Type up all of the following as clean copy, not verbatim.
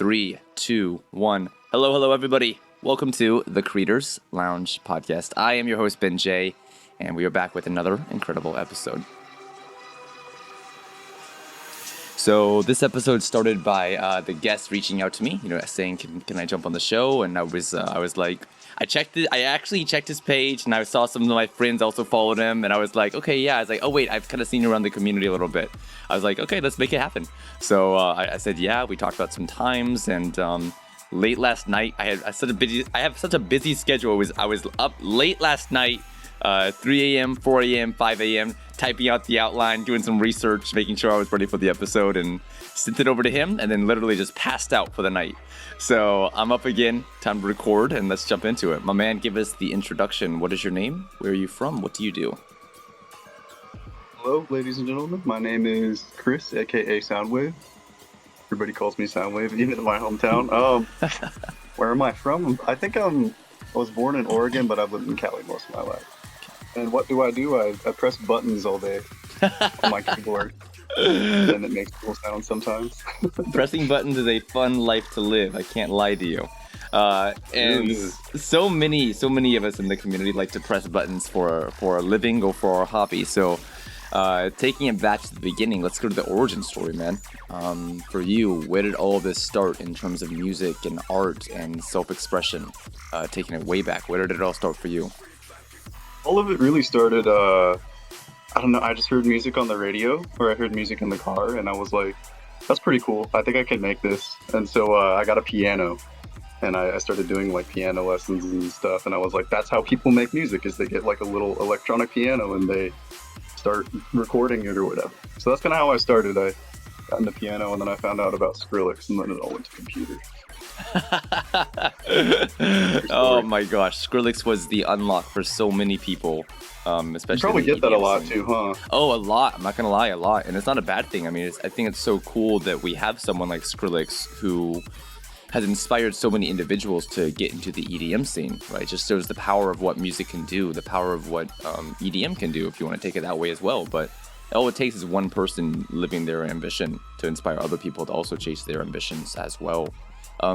3, 2, 1. Hello, everybody. Welcome to the Creators Lounge podcast. I am your host, Ben Jaye, and we are back with another incredible episode. So this episode started by the guest reaching out to me, saying, "Can I jump on the show?" And I was like, I actually checked his page, and I saw some of my friends also followed him, and I was like, okay, yeah. I was like, oh wait, I've kind of seen you around the community a little bit. I was like, okay, let's make it happen. So I said, yeah. We talked about some times, and late last night, I have such a busy schedule. I was up late last night. 3 a.m., 4 a.m., 5 a.m., typing out the outline, doing some research, making sure I was ready for the episode, and sent it over to him, and then literally just passed out for the night. So I'm up again, time to record, and let's jump into it. My man, give us the introduction. What is your name? Where are you from? What do you do? Hello, ladies and gentlemen. My name is Chris, aka Soundwave. Everybody calls me Soundwave, even in my hometown. Where am I from? I think I was born in Oregon, but I've lived in Cali most of my life. And what do? I press buttons all day on my keyboard, and it makes cool sounds sometimes. Pressing buttons is a fun life to live. I can't lie to you. And so many of us in the community like to press buttons for a living or for our hobby. So taking it back to the beginning, let's go to the origin story, man. For you, where did all of this start in terms of music and art and self-expression? Taking it way back, where did it all start for you? All of it really started, I don't know, I just heard music on the radio, or I heard music in the car, and I was like, that's pretty cool. I think I can make this. And so I got a piano, and I started doing like piano lessons and stuff, and I was like, that's how people make music, is they get like a little electronic piano and they start recording it or whatever. So that's kind of how I started. I got into piano, and then I found out about Skrillex, and then it all went to computers. Oh my gosh, Skrillex was the unlock for so many people, especially. You probably get that a lot too, huh? Oh, a lot. I'm not gonna lie, a lot, and it's not a bad thing. I mean, I think it's so cool that we have someone like Skrillex who has inspired so many individuals to get into the EDM scene, right? It just shows the power of what music can do, the power of what EDM can do, if you want to take it that way as well. But all it takes is one person living their ambition to inspire other people to also chase their ambitions as well.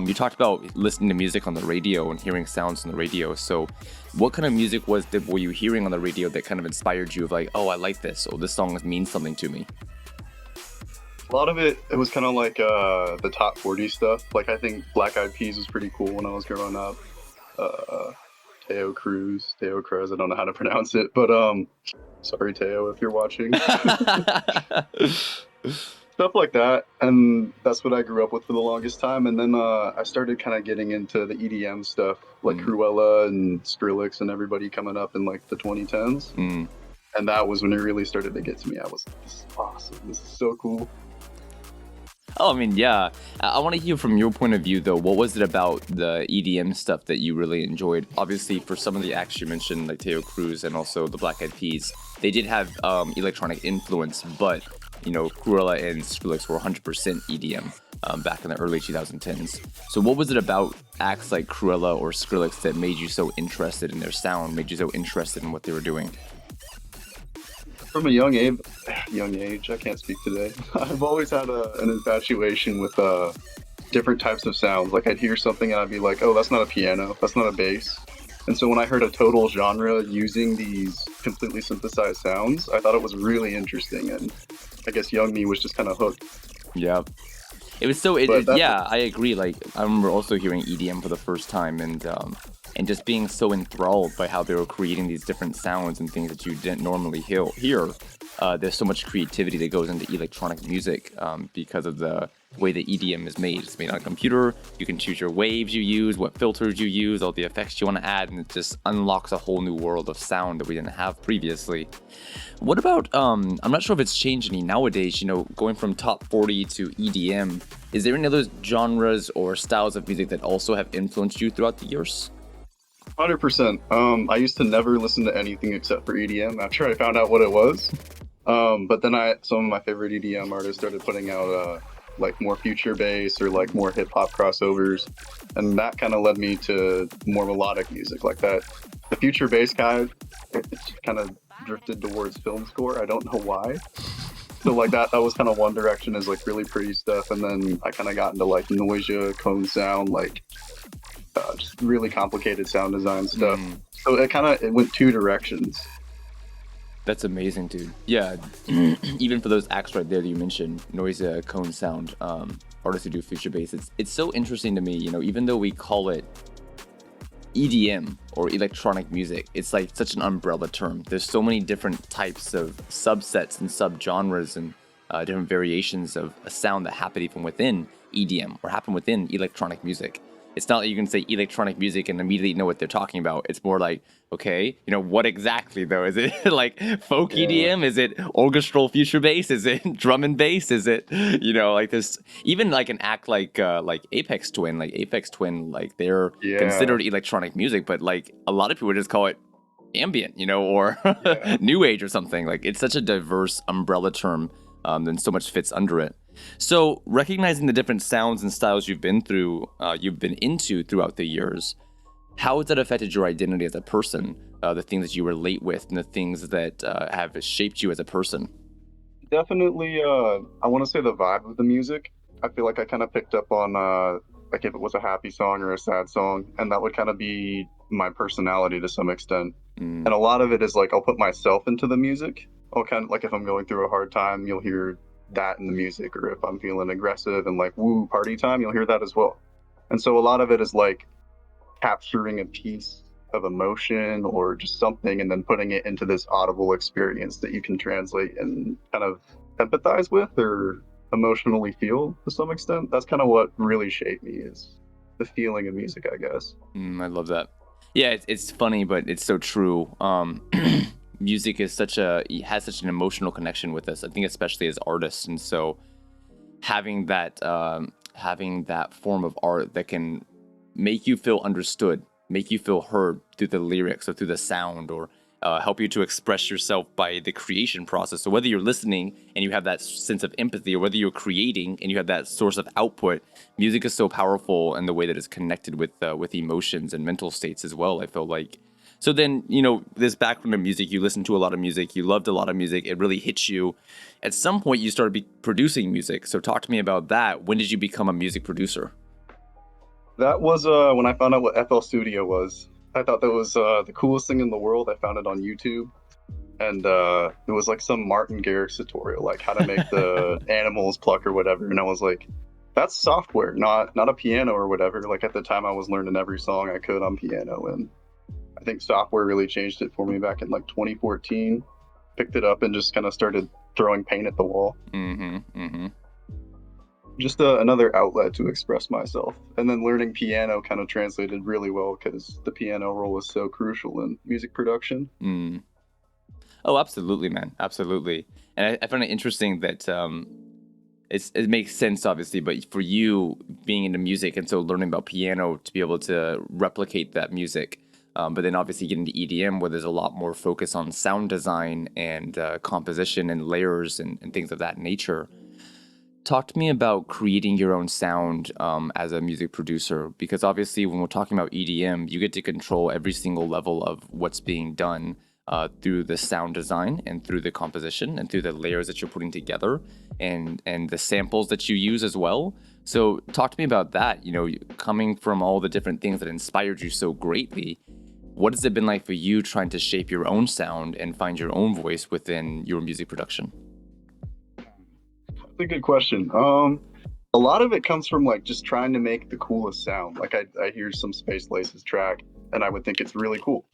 You talked about listening to music on the radio and hearing sounds on the radio. So what kind of music were you hearing on the radio that kind of inspired you of like, oh, I like this, or this song means something to me? A lot of it was kind of like the top 40 stuff. Like, I think Black Eyed Peas was pretty cool when I was growing up. Teo Cruz, I don't know how to pronounce it, but sorry, Teo, if you're watching. Stuff like that, and that's what I grew up with for the longest time. And then I started kind of getting into the EDM stuff, like Cruella and Skrillex and everybody coming up in like the 2010s. And that was when it really started to get to me. I was like, this is awesome, this is so cool. Oh, I mean, yeah. I want to hear from your point of view, though. What was it about the EDM stuff that you really enjoyed? Obviously, for some of the acts you mentioned, like Teo Cruz and also the Black Eyed Peas, they did have electronic influence, but Cruella and Skrillex were 100% EDM back in the early 2010s. So what was it about acts like Cruella or Skrillex that made you so interested in their sound, made you so interested in what they were doing? From a young age, I can't speak today. I've always had an infatuation with different types of sounds. Like, I'd hear something and I'd be like, oh, that's not a piano, that's not a bass. And so when I heard a total genre using these completely synthesized sounds, I thought it was really interesting, and I guess young me was just kind of hooked. Yeah. It was so, I agree. Like, I remember also hearing EDM for the first time and just being so enthralled by how they were creating these different sounds and things that you didn't normally hear. There's so much creativity that goes into electronic music because of the way that EDM is made. It's made on a computer. You can choose your waves you use, what filters you use, all the effects you want to add, and it just unlocks a whole new world of sound that we didn't have previously. What about, I'm not sure if it's changed any nowadays, going from top 40 to EDM. Is there any other genres or styles of music that also have influenced you throughout the years? 100%. I used to never listen to anything except for EDM after I found out what it was. But then some of my favorite EDM artists started putting out like more future bass or like more hip hop crossovers, and that kind of led me to more melodic music like that. The future bass guy, it kind of drifted towards film score. I don't know why. So like that was kind of one direction, is like really pretty stuff, and then I kind of got into like noisia, cone sound, like just really complicated sound design stuff. Mm, So it went two directions. that's amazing, dude. Yeah, even for those acts right there that you mentioned, noise, cone sound, artists who do future bass, it's so interesting to me. You know, even though we call it EDM or electronic music, it's like such an umbrella term. There's so many different types of subsets and subgenres and different variations of a sound that happen even within EDM or happen within electronic music. It's not like you can say electronic music and immediately know what they're talking about. It's more like, okay, you know, what exactly though? Is it like folk Yeah. EDM? Is it orchestral future bass? Is it drum and bass? Is it, you know, like this, even like an act like Apex Twin, like they're Yeah. considered electronic music, but like a lot of people just call it ambient, you know, or Yeah. new age or something. Like it's such a diverse umbrella term, and so much fits under it. So recognizing the different sounds and styles you've been into throughout the years, how has that affected your identity as a person? The things that you relate with and the things that have shaped you as a person. Definitely, I want to say the vibe of the music. I feel like I kind of picked up on like if it was a happy song or a sad song, and that would kind of be my personality to some extent. Mm, And a lot of it is like I'll put myself into the music. I'll kind of like if I'm going through a hard time, you'll hear that in the music, or if I'm feeling aggressive and like woo party time, you'll hear that as well. And so a lot of it is like capturing a piece of emotion or just something and then putting it into this audible experience that you can translate and kind of empathize with or emotionally feel to some extent. That's kind of what really shaped me, is the feeling of music, I guess. I love that. Yeah, it's funny, but it's so true. Music is it has such an emotional connection with us. I think especially as artists, and so having that form of art that can make you feel understood, make you feel heard through the lyrics or through the sound, or help you to express yourself by the creation process. So whether you're listening and you have that sense of empathy, or whether you're creating and you have that source of output, music is so powerful in the way that it's connected with emotions and mental states as well. I feel like. So then, you know, this background of music, you listened to a lot of music, you loved a lot of music, it really hits you. At some point, you started producing music. So talk to me about that. When did you become a music producer? That was when I found out what FL Studio was. I thought that was the coolest thing in the world. I found it on YouTube, and it was like some Martin Garrix tutorial, like how to make the animals pluck or whatever. And I was like, that's software, not a piano or whatever. Like at the time, I was learning every song I could on piano, and I think software really changed it for me back in like 2014. Picked it up and just kind of started throwing paint at the wall. Mm-hmm. Mm-hmm. Just another outlet to express myself. And then learning piano kind of translated really well because the piano role is so crucial in music production. Mm. Oh, absolutely, man. Absolutely. And I find it interesting that it makes sense, obviously, but for you being into music and so learning about piano to be able to replicate that music, but then obviously getting to EDM where there's a lot more focus on sound design and composition and layers and things of that nature. Talk to me about creating your own sound as a music producer, because obviously when we're talking about EDM, you get to control every single level of what's being done through the sound design and through the composition and through the layers that you're putting together and the samples that you use as well. So talk to me about that, you know, coming from all the different things that inspired you so greatly. What has it been like for you trying to shape your own sound and find your own voice within your music production? That's a good question. A lot of it comes from like just trying to make the coolest sound. Like I hear some Space Laces track and I would think it's really cool.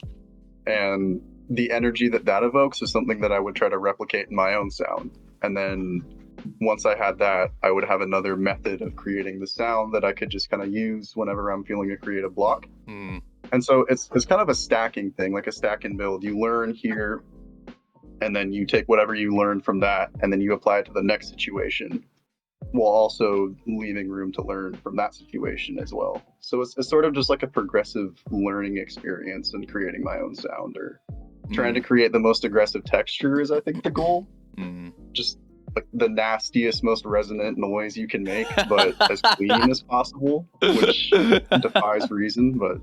And the energy that that evokes is something that I would try to replicate in my own sound. And then once I had that, I would have another method of creating the sound that I could just kind of use whenever I'm feeling a creative block. Mm, And so it's kind of a stacking thing, like a stack and build. You learn here, and then you take whatever you learned from that, and then you apply it to the next situation, while also leaving room to learn from that situation as well. So it's sort of just like a progressive learning experience and creating my own sound, or trying to mm, create the most aggressive texture is I think the goal. mm. Just like the nastiest, most resonant noise you can make, but as clean as possible, which defies reason. But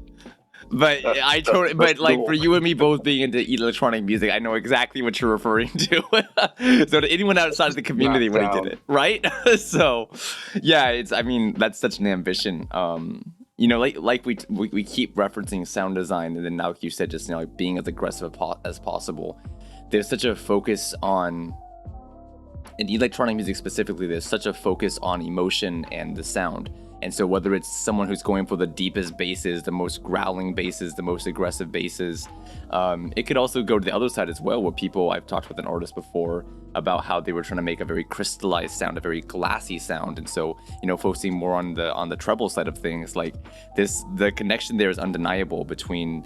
But I totally, That's but the like for goal. you and me both being into electronic music, I know exactly what you're referring to. So to anyone outside of the That community when he did sound. it, right? So yeah, it's, I mean, that's such an ambition. Like we keep referencing sound design, and then now like you said just now, like being as aggressive as possible. There's such a focus on, in electronic music specifically, there's such a focus on emotion and the sound. And so whether it's someone who's going for the deepest basses, the most growling basses, the most aggressive basses, it could also go to the other side as well, where people, I've talked with an artist before about how they were trying to make a very crystallized sound, a very glassy sound. And so, focusing more on the treble side of things, like the connection there is undeniable between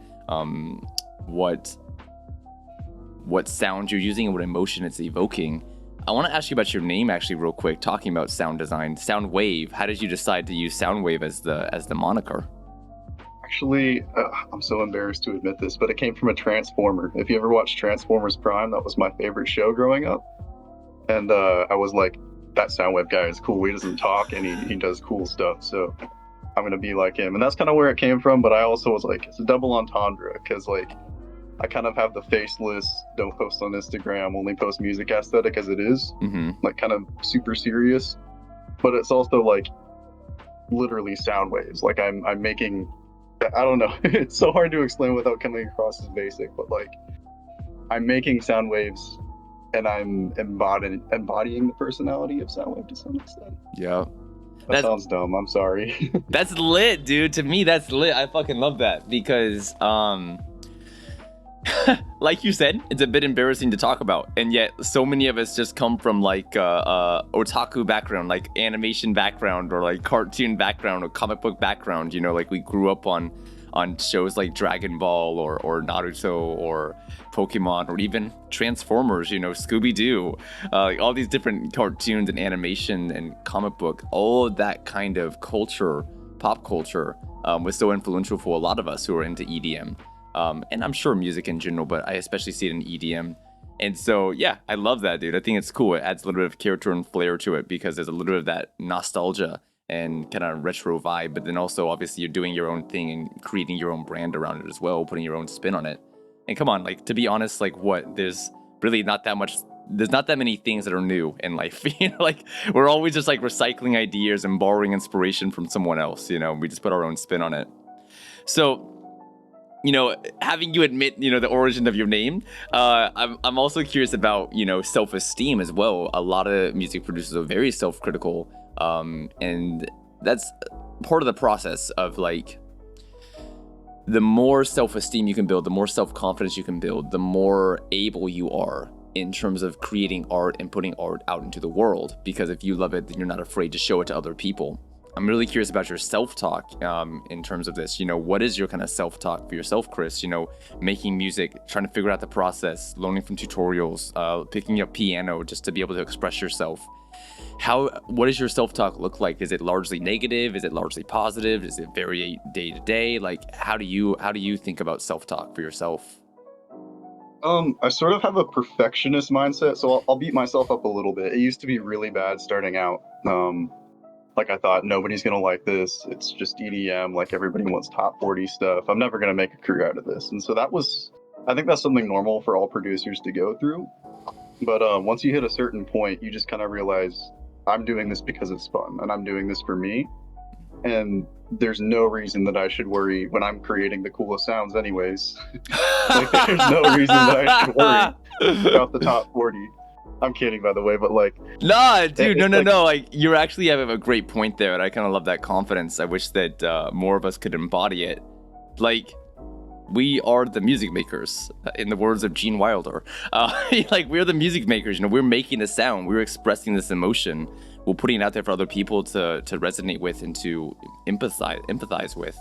what sound you're using and what emotion it's evoking. I want to ask you about your name actually real quick, talking about sound design. Soundwave, how did you decide to use Soundwave as the moniker? Actually, I'm so embarrassed to admit this, but it came from a Transformer. If you ever watched Transformers Prime, that was my favorite show growing up. And I was like, that Soundwave guy is cool. He doesn't talk and he does cool stuff. So I'm going to be like him. And that's kind of where it came from. But I also was like, it's a double entendre because like I kind of have the faceless, don't post on Instagram, only post music aesthetic as it is, like kind of super serious. But it's also like literally sound waves. Like I'm making, I don't know, it's so hard to explain without coming across as basic, but like I'm making sound waves and I'm embodying the personality of Soundwave to some extent. Yeah. That sounds dumb. I'm sorry. That's lit, dude. To me, that's lit. I fucking love that because, like you said, it's a bit embarrassing to talk about, and yet so many of us just come from like otaku background, like animation background, or like cartoon background, or comic book background. Like we grew up on shows like Dragon Ball or Naruto or Pokemon or even Transformers, Scooby-Doo, like all these different cartoons and animation and comic book, all of that kind of culture, pop culture, was so influential for a lot of us who are into EDM. And I'm sure music in general, but I especially see it in EDM. And so, yeah, I love that, dude. I think it's cool. It adds a little bit of character and flair to it because there's a little bit of that nostalgia and kind of retro vibe. But then also, obviously, you're doing your own thing and creating your own brand around it as well, putting your own spin on it. And come on, like, to be honest, like, there's really not that much. There's not that many things that are new in life. Like, we're always just like recycling ideas and borrowing inspiration from someone else. We just put our own spin on it. So, having you admit, the origin of your name, I'm also curious about, self-esteem as well. A lot of music producers are very self-critical, and that's part of the process of like, the more self-esteem you can build, the more self-confidence you can build, the more able you are in terms of creating art and putting art out into the world. Because if you love it, then you're not afraid to show it to other people. I'm really curious about your self-talk in terms of this. What is your kind of self-talk for yourself, Chris? Making music, trying to figure out the process, learning from tutorials, picking up piano just to be able to express yourself. What does your self-talk look like? Is it largely negative? Is it largely positive? Does it vary day to day? Like, how do you think about self-talk for yourself? I sort of have a perfectionist mindset, so I'll beat myself up a little bit. It used to be really bad starting out. Like I thought, nobody's gonna like this. It's just EDM. Like everybody wants top 40 stuff. I'm never gonna make a career out of this. And so I think that's something normal for all producers to go through. But once you hit a certain point, you just kind of realize I'm doing this because it's fun and I'm doing this for me. And there's no reason that I should worry when I'm creating the coolest sounds anyways. Like there's no reason that I should worry about the top 40. I'm kidding, by the way, but like, nah, dude, no. like, Like, you actually have a great point there, and I kind of love that confidence. I wish that more of us could embody it. Like, we are the music makers, in the words of Gene Wilder. Like, we're the music makers. We're making the sound. We're expressing this emotion. We're putting it out there for other people to resonate with and to empathize with.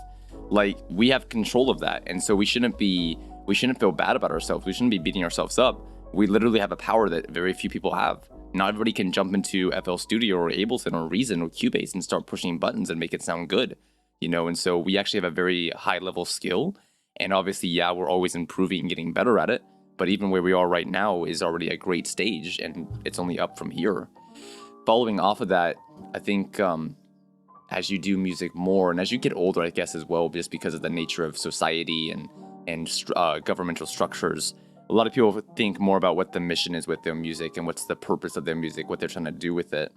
Like, we have control of that, and so we shouldn't feel bad about ourselves. We shouldn't be beating ourselves up. We literally have a power that very few people have. Not everybody can jump into FL Studio or Ableton or Reason or Cubase and start pushing buttons and make it sound good, and so we actually have a very high level skill. And obviously, yeah, we're always improving and getting better at it. But even where we are right now is already a great stage, and it's only up from here. Following off of that, I think as you do music more and as you get older, I guess, as well, just because of the nature of society and governmental structures, a lot of people think more about what the mission is with their music and what's the purpose of their music, what they're trying to do with it.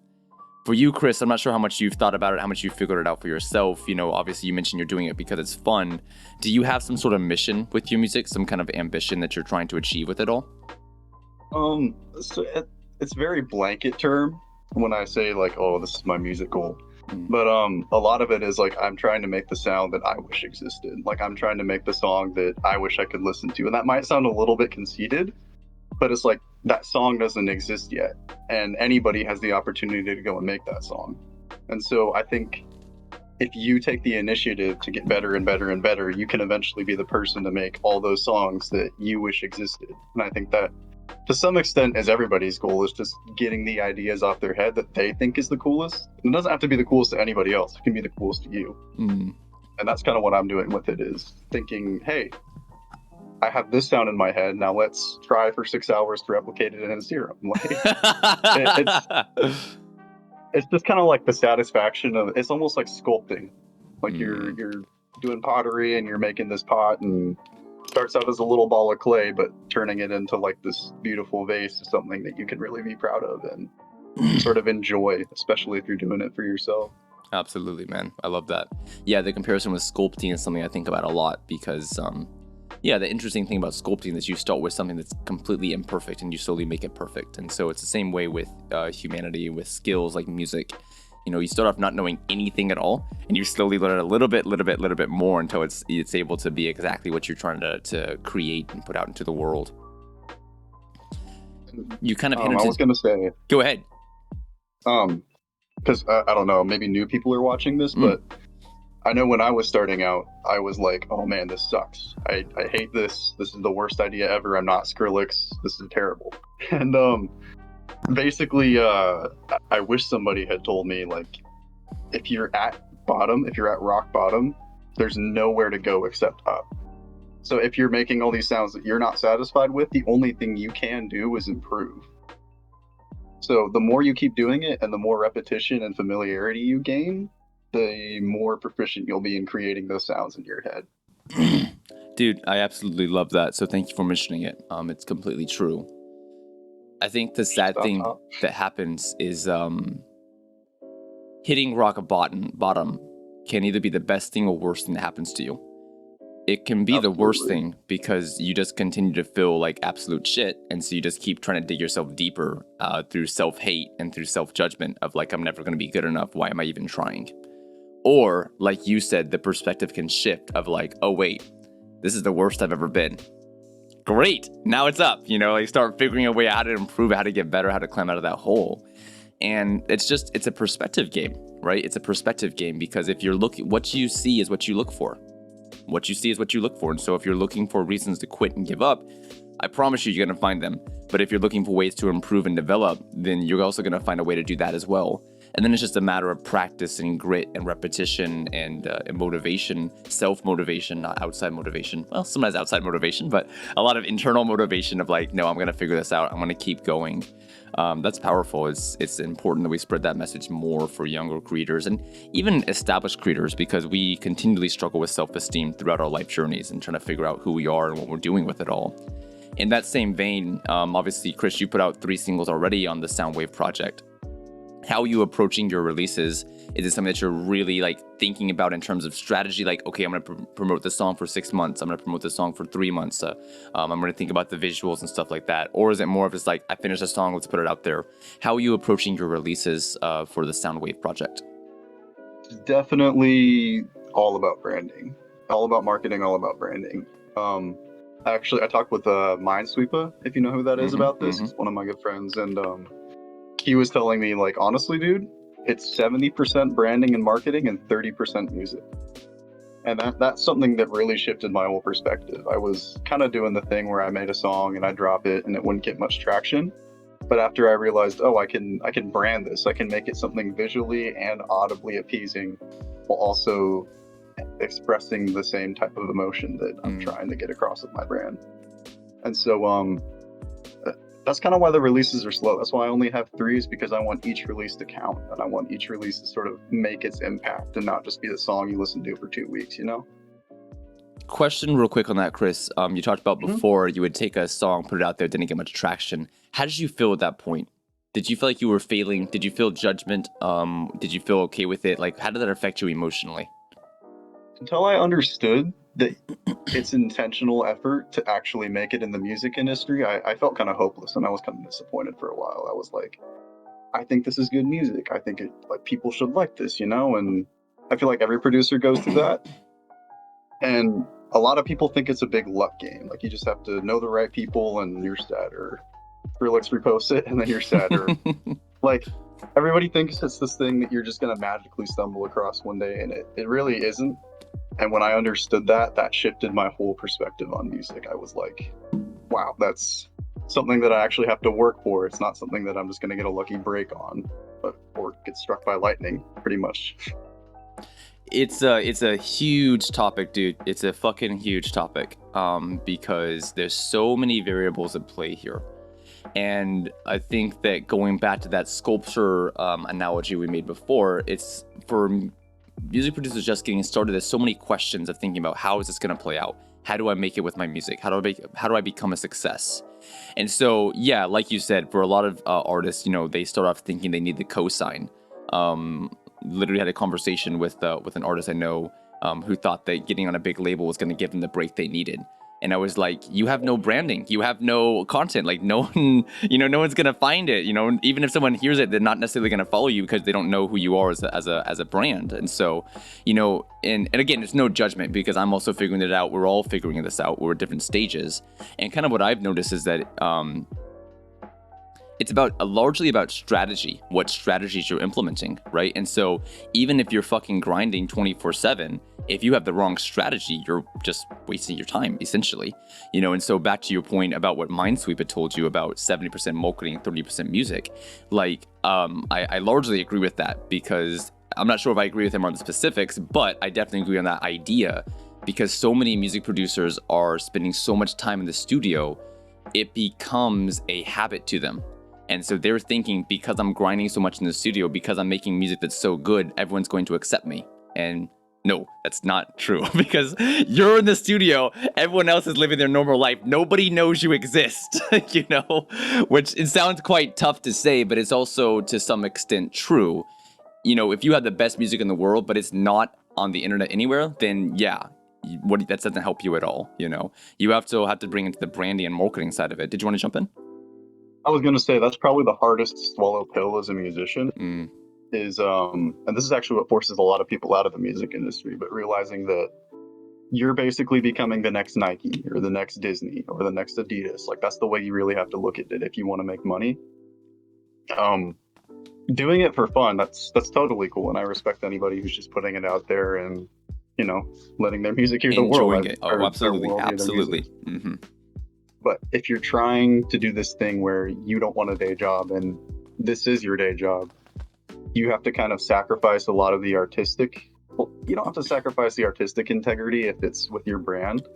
For you, Chris, I'm not sure how much you've thought about it, how much you figured it out for yourself. You know, obviously you mentioned you're doing it because it's fun. Do you have some sort of mission with your music, some kind of ambition that you're trying to achieve with it all? So it's very blanket term when I say like, oh, this is my music goal. But a lot of it is like I'm trying to make the sound that I wish existed. Like I'm trying to make the song that I wish I could listen to. And that might sound a little bit conceited, but it's like that song doesn't exist yet. And anybody has the opportunity to go and make that song. And so I think if you take the initiative to get better and better and better, you can eventually be the person to make all those songs that you wish existed. And I think that to some extent is everybody's goal, is just getting the ideas off their head that they think is the coolest. It doesn't have to be the coolest to anybody else. It can be the coolest to you. And that's kind of what I'm doing with it, is thinking, hey, I have this sound in my head. Now let's try for 6 hours to replicate it in a serum. Like, it's just kind of like the satisfaction of, it's almost like sculpting. Like you're doing pottery and you're making this pot and starts out as a little ball of clay, but turning it into like this beautiful vase is something that you can really be proud of and sort of enjoy, especially if you're doing it for yourself. Absolutely, man. I love that. Yeah, the comparison with sculpting is something I think about a lot because, the interesting thing about sculpting is you start with something that's completely imperfect and you slowly make it perfect. And so it's the same way with humanity, with skills like music. You know, you start off not knowing anything at all, and you slowly learn a little bit more until it's able to be exactly what you're trying to create and put out into the world. You kind of I was going to say... Go ahead. Because I don't know, maybe new people are watching this, but I know when I was starting out, I was like, oh man, this sucks. I hate this. This is the worst idea ever. I'm not Skrillex. This is terrible. And basically, I wish somebody had told me, like, if you're at rock bottom, there's nowhere to go except up. So if you're making all these sounds that you're not satisfied with, the only thing you can do is improve. So the more you keep doing it and the more repetition and familiarity you gain, the more proficient you'll be in creating those sounds in your head. Dude, I absolutely love that. So thank you for mentioning it. It's completely true. I think the sad thing that happens is hitting rock bottom can either be the best thing or worst thing that happens to you. It can be the worst thing because you just continue to feel like absolute shit, and so you just keep trying to dig yourself deeper through self-hate and through self-judgment of like, I'm never going to be good enough. Why am I even trying? Or like you said, the perspective can shift of like, oh wait, this is the worst I've ever been. Great, now it's up. You know, like start figuring a way how to improve, how to get better, how to climb out of that hole. And it's a perspective game, right? It's a perspective game because if you're looking, what you see is what you look for. What you see is what you look for. And so if you're looking for reasons to quit and give up, I promise you're going to find them. But if you're looking for ways to improve and develop, then you're also going to find a way to do that as well. And then it's just a matter of practice and grit and repetition and motivation, self-motivation, not outside motivation. Well, sometimes outside motivation, but a lot of internal motivation of like, no, I'm going to figure this out. I'm going to keep going. That's powerful. It's important that we spread that message more for younger creators and even established creators, because we continually struggle with self-esteem throughout our life journeys and trying to figure out who we are and what we're doing with it all. In that same vein, obviously, Chris, you put out 3 singles already on the Soundwave project. How are you approaching your releases? Is it something that you're really like thinking about in terms of strategy? Like, okay, I'm going to promote this song for 6 months. I'm going to promote this song for 3 months. I'm going to think about the visuals and stuff like that. Or is it more of just like, I finished a song, let's put it out there? How are you approaching your releases for the Soundwave project? It's definitely all about branding, all about marketing, all about branding. Actually, I talked with Minesweeper, if you know who that is, about this. It's one of my good friends, and he was telling me, like, honestly, dude, it's 70% branding and marketing and 30% music. And that's something that really shifted my whole perspective. I was kind of doing the thing where I made a song and I drop it and it wouldn't get much traction. But after I realized, oh, I can brand this. I can make it something visually and audibly appeasing while also expressing the same type of emotion that I'm trying to get across with my brand. And so that's kind of why the releases are slow. That's why I only have three, is because I want each release to count, and I want each release to sort of make its impact and not just be the song you listen to for 2 weeks, you know? Question real quick on that, Chris. You talked about before you would take a song, put it out there, didn't get much traction. How did you feel at that point? Did you feel like you were failing? Did you feel judgment? Did you feel okay with it? Like, how did that affect you emotionally? Until I understood that it's intentional effort to actually make it in the music industry, I felt kind of hopeless, and I was kind of disappointed for a while. I was like, I think this is good music. I think like people should like this, you know? And I feel like every producer goes through that. And a lot of people think it's a big luck game. Like you just have to know the right people and you're set, or Skrillex reposts it and then you're set, or like everybody thinks it's this thing that you're just gonna magically stumble across one day, and it really isn't. And when I understood that, that shifted my whole perspective on music. I was like, wow, that's something that I actually have to work for. It's not something that I'm just gonna get a lucky break on, or get struck by lightning, pretty much. It's a huge topic, dude. It's a fucking huge topic. Because there's so many variables at play here. And I think that going back to that sculpture analogy we made before, it's for music producers just getting started. There's so many questions of thinking about how is this going to play out? How do I make it with my music? How do I become a success? And so, yeah, like you said, for a lot of artists, you know, they start off thinking they need the cosign. Literally had a conversation with an artist I know who thought that getting on a big label was going to give them the break they needed. And I was like, you have no branding, you have no content, like no one, you know, no one's gonna find it, you know, even if someone hears it, they're not necessarily gonna follow you because they don't know who you are as a brand. And so, you know, and again, there's no judgment because I'm also figuring it out. We're all figuring this out. We're at different stages. And kind of what I've noticed is that it's largely about strategy, what strategies you're implementing, right? And so even if you're fucking grinding 24/7, if you have the wrong strategy, you're just wasting your time, essentially. You know, and so back to your point about what Minesweep had told you about 70% marketing, 30% music, like, I largely agree with that because I'm not sure if I agree with him on the specifics, but I definitely agree on that idea because so many music producers are spending so much time in the studio, it becomes a habit to them. And so they're thinking, because I'm grinding so much in the studio, because I'm making music that's so good, everyone's going to accept me. And no, that's not true. Because you're in the studio, everyone else is living their normal life. Nobody knows you exist, you know? Which it sounds quite tough to say, but it's also to some extent true. You know, if you have the best music in the world, but it's not on the internet anywhere, then yeah, that doesn't help you at all, you know? You have to bring into the branding and marketing side of it. Did you want to jump in? I was gonna say that's probably the hardest to swallow pill as a musician. Is and this is actually what forces a lot of people out of the music industry, but realizing that you're basically becoming the next Nike or the next Disney or the next Adidas. Like that's the way you really have to look at it if you want to make money. Doing it for fun, that's totally cool, and I respect anybody who's just putting it out there and, you know, letting their music hear the world. Enjoying it. Oh, absolutely. Mm-hmm. But if you're trying to do this thing where you don't want a day job and this is your day job, you have to kind of sacrifice a lot of the artistic. Well, you don't have to sacrifice the artistic integrity if it's with your brand,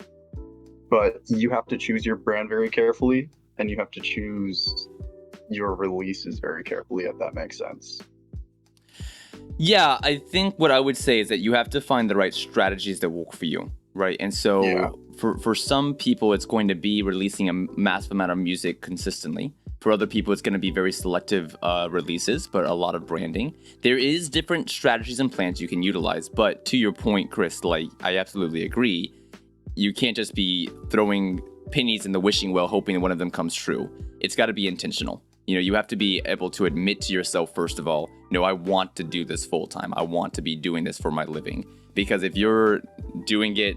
but you have to choose your brand very carefully, and you have to choose your releases very carefully, if that makes sense. Yeah, I think what I would say is that you have to find the right strategies that work for you, right? And so for some people, it's going to be releasing a massive amount of music consistently. For other people, it's going to be very selective releases, but a lot of branding. There is different strategies and plans you can utilize. But to your point, Chris, like I absolutely agree. You can't just be throwing pennies in the wishing well, hoping that one of them comes true. It's got to be intentional. You know, you have to be able to admit to yourself, first of all, no, I want to do this full time. I want to be doing this for my living. Because if you're doing it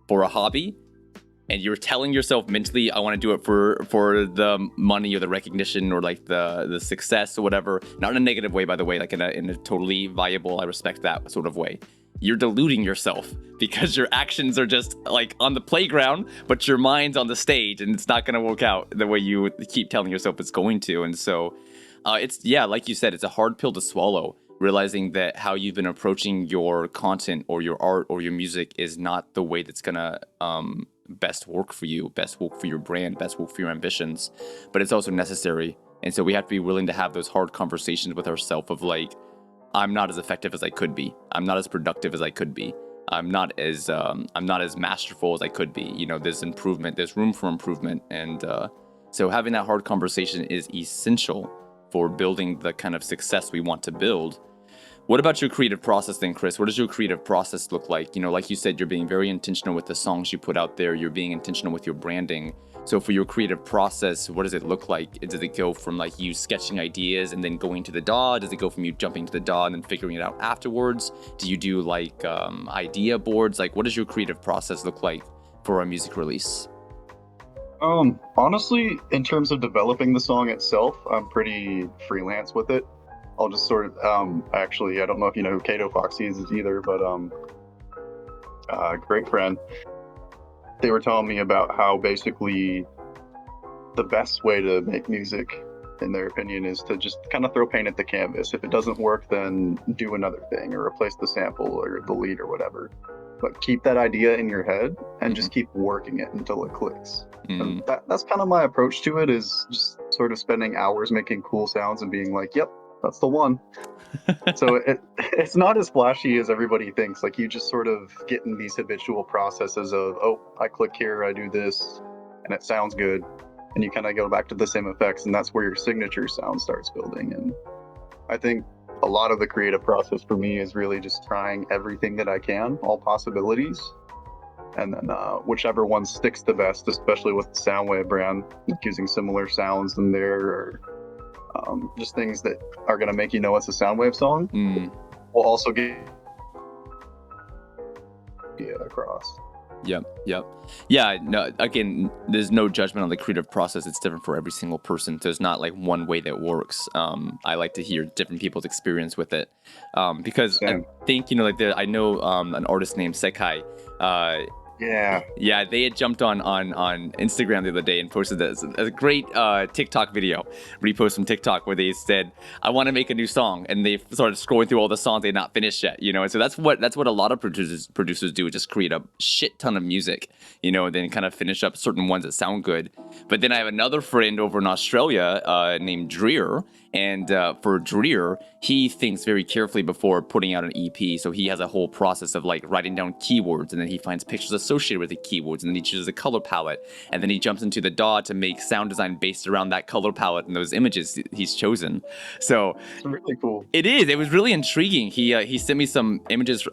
for a hobby, and you're telling yourself mentally, I want to do it for the money or the recognition or like the success or whatever, not in a negative way, by the way, like in a totally viable, I respect that sort of way. You're deluding yourself because your actions are just like on the playground, but your mind's on the stage, and it's not going to work out the way you keep telling yourself it's going to. And so it's, yeah, like you said, it's a hard pill to swallow, realizing that how you've been approaching your content or your art or your music is not the way that's going to best work for you, best work for your brand, best work for your ambitions, but it's also necessary. And so we have to be willing to have those hard conversations with ourselves of like, I'm not as effective as I could be. I'm not as productive as I could be. I'm not as masterful as I could be. You know, there's improvement, there's room for improvement. And so having that hard conversation is essential for building the kind of success we want to build. What about your creative process then, Chris? What does your creative process look like? You know, like you said, you're being very intentional with the songs you put out there. You're being intentional with your branding. So for your creative process, what does it look like? Does it go from like you sketching ideas and then going to the DAW? Does it go from you jumping to the DAW and then figuring it out afterwards? Do you do like idea boards? Like, what does your creative process look like for a music release? Honestly, in terms of developing the song itself, I'm pretty freelance with it. I'll just sort of, actually, I don't know if you know who Kato Foxy is either, but great friend. They were telling me about how basically the best way to make music, in their opinion, is to just kind of throw paint at the canvas. If it doesn't work, then do another thing or replace the sample or the lead or whatever. But keep that idea in your head and just keep working it until it clicks. And that's kind of my approach to it, is just sort of spending hours making cool sounds and being like, yep, that's the one. So it's not as flashy as everybody thinks. Like, you just sort of get in these habitual processes of, oh, I click here, I do this, and it sounds good. And you kind of go back to the same effects, and that's where your signature sound starts building. And I think a lot of the creative process for me is really just trying everything that I can, all possibilities. And then whichever one sticks the best, especially with the Soundwave brand, using similar sounds in there, or just things that are going to make you know it's a Soundwave song, will also get across. Yep. Yeah, no, again, there's no judgment on the creative process. It's different for every single person. There's not like one way that works. I like to hear different people's experience with it. Because Same. I think, you know, like I know an artist named Sekai. Yeah, they had jumped on Instagram the other day and posted a great TikTok video, repost from TikTok, where they said, I want to make a new song, and they started scrolling through all the songs they had not finished yet, you know. And so that's what a lot of producers do, just create a shit ton of music, you know, and then kind of finish up certain ones that sound good. But then I have another friend over in Australia named Dreer, and for Dreer, he thinks very carefully before putting out an EP. So he has a whole process of like writing down keywords, and then he finds pictures associated with the keywords, and then he chooses a color palette, and then he jumps into the DAW to make sound design based around that color palette and those images he's chosen. So it's really cool. It is. It was really intriguing. He sent me some images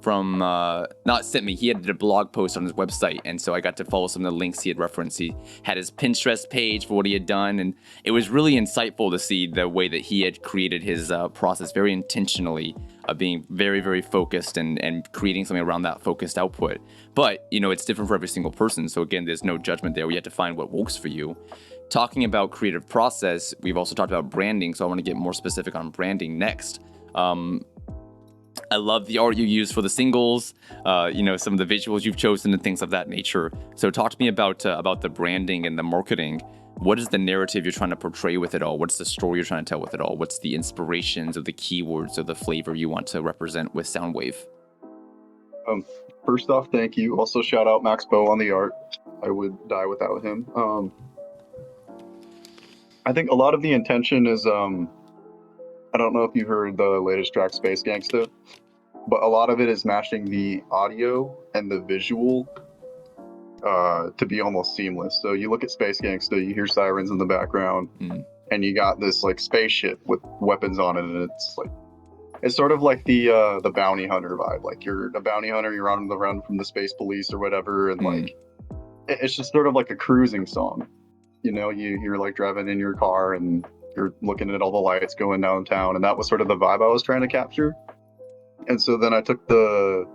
from not sent me. He had a blog post on his website, and so I got to follow some of the links he had referenced. He had his Pinterest page for what he had done, and it was really insightful to see the way that he had created his process very intentionally, being very, very focused and creating something around that focused output. But, you know, it's different for every single person. So again, there's no judgment there. We have to find what works for you. Talking about creative process, we've also talked about branding. So I want to get more specific on branding next. I love the art you use for the singles, you know, some of the visuals you've chosen and things of that nature. So talk to me about the branding and the marketing. What is the narrative you're trying to portray with it all? What's the story you're trying to tell with it all? What's the inspirations or the keywords or the flavor you want to represent with Soundwave? First off, thank you. Also, shout out Max Bow on the art. I would die without him. I think a lot of the intention is, I don't know if you heard the latest track, Space Gangsta, but a lot of it is mashing the audio and the visual to be almost seamless. So you look at Space Gangsta, you hear sirens in the background, and you got this like spaceship with weapons on it, and it's sort of like the bounty hunter vibe. Like, you're a bounty hunter, you're on the run from the space police or whatever, and like it's just sort of like a cruising song. You know, you're like driving in your car and you're looking at all the lights going downtown, and that was sort of the vibe I was trying to capture. And so then I took the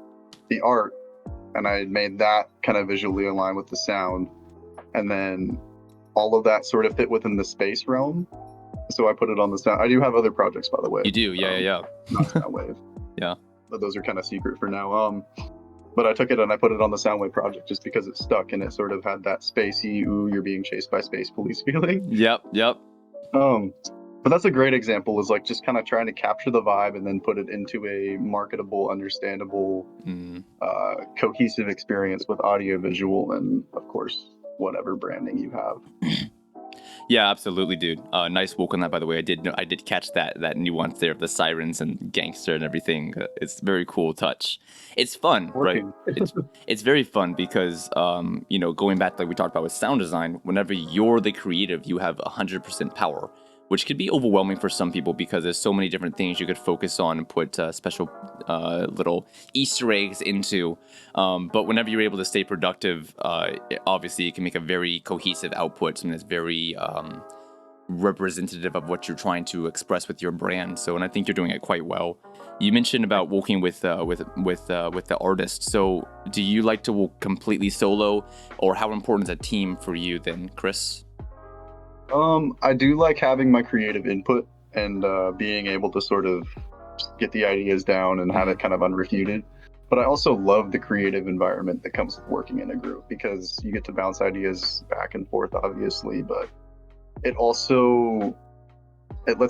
art and I made that kind of visually align with the sound, and then all of that sort of fit within the space realm. So I put it on the sound. I do have other projects, by the way. You do, yeah. Not Soundwave. Yeah. But those are kind of secret for now. But I took it and I put it on the Soundwave project just because it stuck, and it sort of had that spacey, ooh, you're being chased by space police feeling. Yep. But that's a great example, is like just kind of trying to capture the vibe and then put it into a marketable, understandable cohesive experience with audio, visual, and of course whatever branding you have. Yeah, absolutely, dude. Nice woke on that, by the way. I did catch that nuance there of the sirens and gangster and everything. It's very cool touch. It's fun, right? Working. It's very fun because going back like we talked about with sound design, whenever you're the creative, you have 100% power, which could be overwhelming for some people because there's so many different things you could focus on and put special little Easter eggs into. But whenever you're able to stay productive, obviously you can make a very cohesive output, something that's very representative of what you're trying to express with your brand. So, and I think you're doing it quite well. You mentioned about working with the artist. So, do you like to work completely solo, or how important is a team for you then, Chris? I do like having my creative input and being able to sort of get the ideas down and have it kind of unrefuted. But I also love the creative environment that comes with working in a group because you get to bounce ideas back and forth, obviously, but it lets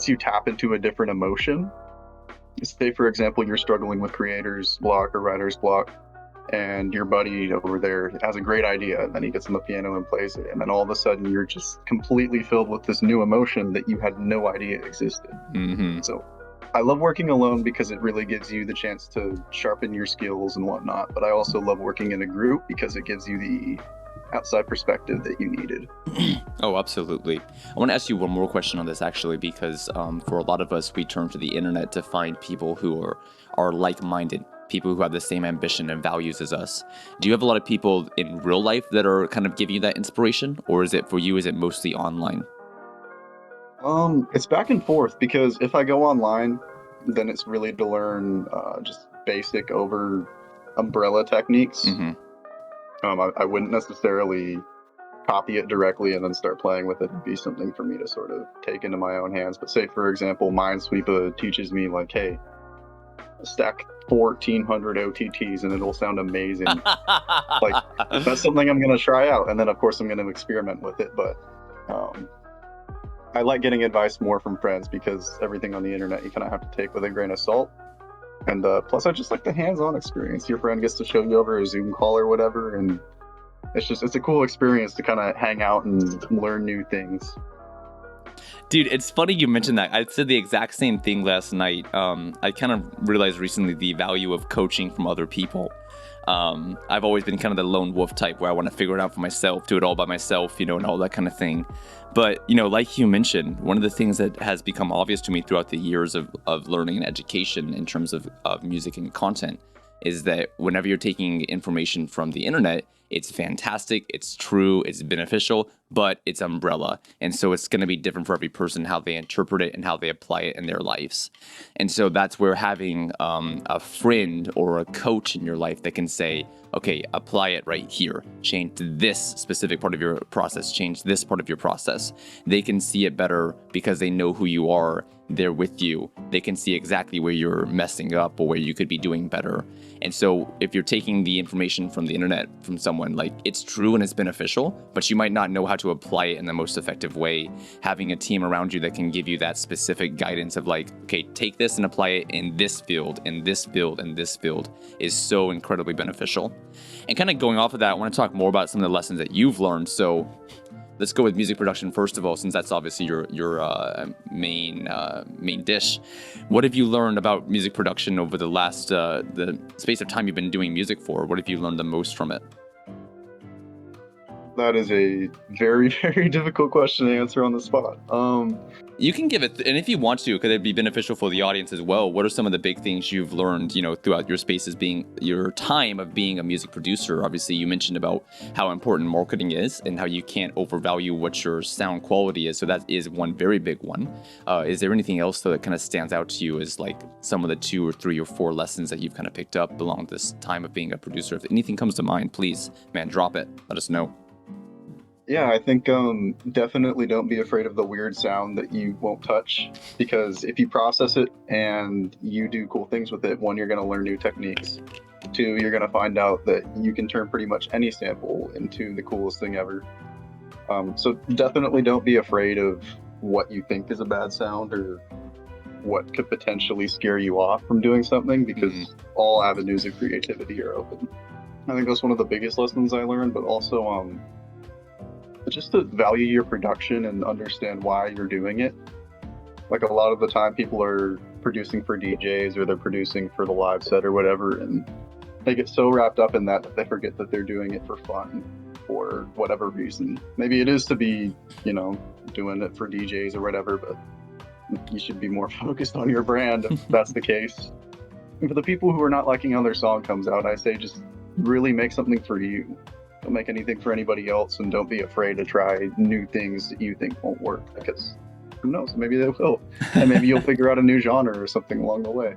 you tap into a different emotion. Say, for example, you're struggling with creator's block or writer's block, and your buddy over there has a great idea, and then he gets on the piano and plays it, and then all of a sudden you're just completely filled with this new emotion that you had no idea existed. Mm-hmm. So I love working alone because it really gives you the chance to sharpen your skills and whatnot, but I also love working in a group because it gives you the outside perspective that you needed. Oh, absolutely. I want to ask you one more question on this, actually, because for a lot of us, we turn to the internet to find people who are like-minded, people who have the same ambition and values as us. Do you have a lot of people in real life that are kind of giving you that inspiration, or is it mostly online? It's back and forth because if I go online, then it's really to learn just basic over umbrella techniques. Mm-hmm. I wouldn't necessarily copy it directly and then start playing with it. It'd be something for me to sort of take into my own hands. But say, for example, Minesweeper teaches me like, hey, stack 1,400 OTTs and it'll sound amazing. Like, that's something I'm going to try out. And then, of course, I'm going to experiment with it. But I like getting advice more from friends because everything on the internet you kind of have to take with a grain of salt. And plus, I just like the hands-on experience. Your friend gets to show you over a Zoom call or whatever, and it's a cool experience to kind of hang out and learn new things. Dude, it's funny you mentioned that. I said the exact same thing last night. I kind of realized recently the value of coaching from other people. I've always been kind of the lone wolf type where I want to figure it out for myself, do it all by myself, and all that kind of thing. But, like you mentioned, one of the things that has become obvious to me throughout the years of learning and education in terms of music and content is that whenever you're taking information from the internet, it's fantastic, it's true, it's beneficial, but it's umbrella. And so it's going to be different for every person, how they interpret it and how they apply it in their lives. And so that's where having a friend or a coach in your life that can say, okay, apply it right here, change this specific part of your process, change this part of your process. They can see it better because they know who you are. They're with you. They can see exactly where you're messing up or where you could be doing better. And so if you're taking the information from the internet from someone, like, it's true and it's beneficial, but you might not know how to apply it in the most effective way. Having a team around you that can give you that specific guidance of like, okay, take this and apply it in this field, in this field, in this field is so incredibly beneficial. And kind of going off of that, I want to talk more about some of the lessons that you've learned. So let's go with music production first of all, since that's obviously your main dish. What have you learned about music production over the last the space of time you've been doing music for? What have you learned the most from it? That is a very, very difficult question to answer on the spot. You can give it, and if you want to, could it be beneficial for the audience as well? What are some of the big things you've learned, throughout your spaces, being your time of being a music producer? Obviously, you mentioned about how important marketing is and how you can't overvalue what your sound quality is. So that is one very big one. Is there anything else though that kind of stands out to you as like some of the 2 or 3 or 4 lessons that you've kind of picked up along this time of being a producer? If anything comes to mind, please, man, drop it. Let us know. Yeah, I think definitely don't be afraid of the weird sound that you won't touch, because if you process it and you do cool things with it, 1, you're going to learn new techniques. 2, you're going to find out that you can turn pretty much any sample into the coolest thing ever. So definitely don't be afraid of what you think is a bad sound or what could potentially scare you off from doing something, because all avenues of creativity are open. I think that's one of the biggest lessons I learned, but also just to value your production and understand why you're doing it. Like, a lot of the time people are producing for DJs or they're producing for the live set or whatever, and they get so wrapped up in that they forget that they're doing it for fun for whatever reason. Maybe it is to be, doing it for DJs or whatever, but you should be more focused on your brand if that's the case. And for the people who are not liking how their song comes out, I say just really make something for you. Don't make anything for anybody else, and don't be afraid to try new things that you think won't work, because who knows, maybe they will. And maybe you'll figure out a new genre or something along the way.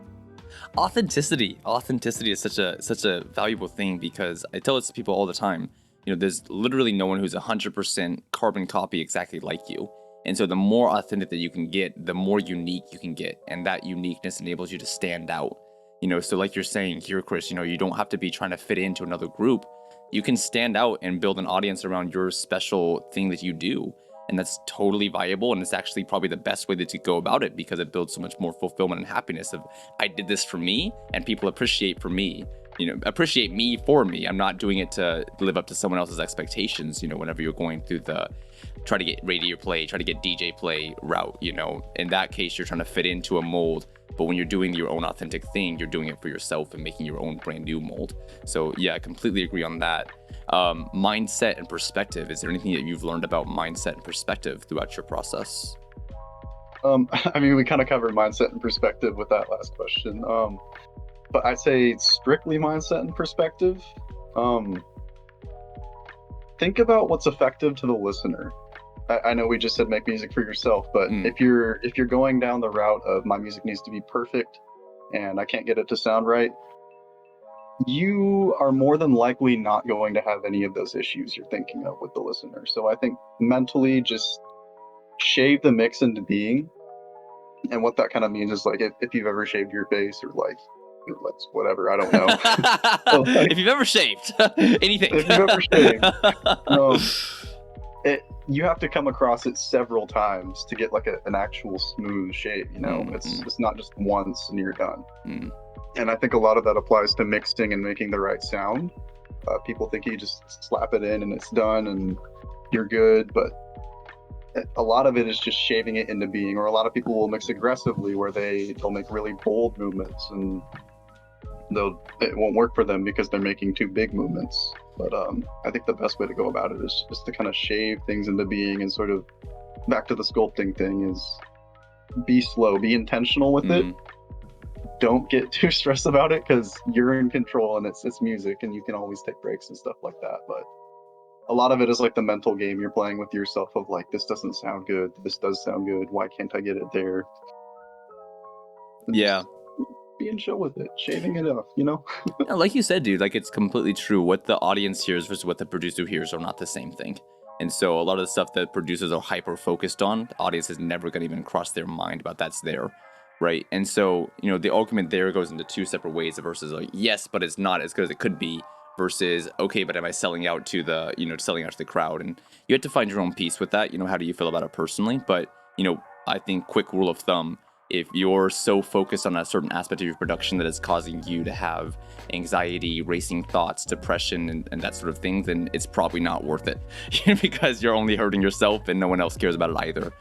Authenticity is such a valuable thing, because I tell it to people all the time. There's literally no one who's 100% carbon copy exactly like you. And so the more authentic that you can get, the more unique you can get. And that uniqueness enables you to stand out. So like you're saying here, Chris, you don't have to be trying to fit into another group. You can stand out and build an audience around your special thing that you do. And that's totally viable. And it's actually probably the best way to go about it, because it builds so much more fulfillment and happiness of, I did this for me, and people appreciate appreciate me for me. I'm not doing it to live up to someone else's expectations. Whenever you're going through try to get radio play, try to get DJ play route, in that case, you're trying to fit into a mold. But when you're doing your own authentic thing, you're doing it for yourself and making your own brand new mold. So yeah, I completely agree on that. Mindset and perspective. Is there anything that you've learned about mindset and perspective throughout your process? We kind of covered mindset and perspective with that last question. But I'd say strictly mindset and perspective. Think about what's effective to the listener. I know we just said make music for yourself, but if you're going down the route of my music needs to be perfect and I can't get it to sound right, you are more than likely not going to have any of those issues you're thinking of with the listener. So I think mentally just shave the mix into being. And what that kind of means is, like, if you've ever shaved your face, or like, whatever, I don't know. So, like, if you've ever shaved anything, if you've ever shaved, you have to come across it several times to get like an actual smooth shave. It's not just once and you're done. And I think a lot of that applies to mixing and making the right sound. People think you just slap it in and it's done and you're good, but a lot of it is just shaving it into being. Or a lot of people will mix aggressively, where they'll make really bold movements, and it won't work for them because they're making too big movements. But I think the best way to go about it is just to kind of shave things into being, and sort of back to the sculpting thing is be slow, be intentional with it. Don't get too stressed about it, because you're in control and it's music and you can always take breaks and stuff like that. But a lot of it is like the mental game you're playing with yourself of, like, this doesn't sound good, this does sound good, why can't I get it there? And yeah. Being chill with it, shaving it off, Yeah, like you said, dude, like, it's completely true. What the audience hears versus what the producer hears are not the same thing. And so a lot of the stuff that producers are hyper focused on, the audience is never going to even cross their mind about that's there. Right. And so, the argument there goes into two separate ways versus, like, yes, but it's not as good as it could be, versus, okay, but am I selling out to the crowd? And you have to find your own peace with that. How do you feel about it personally? But, I think quick rule of thumb, if you're so focused on a certain aspect of your production that is causing you to have anxiety, racing thoughts, depression, and that sort of thing, then it's probably not worth it, because you're only hurting yourself and no one else cares about it either.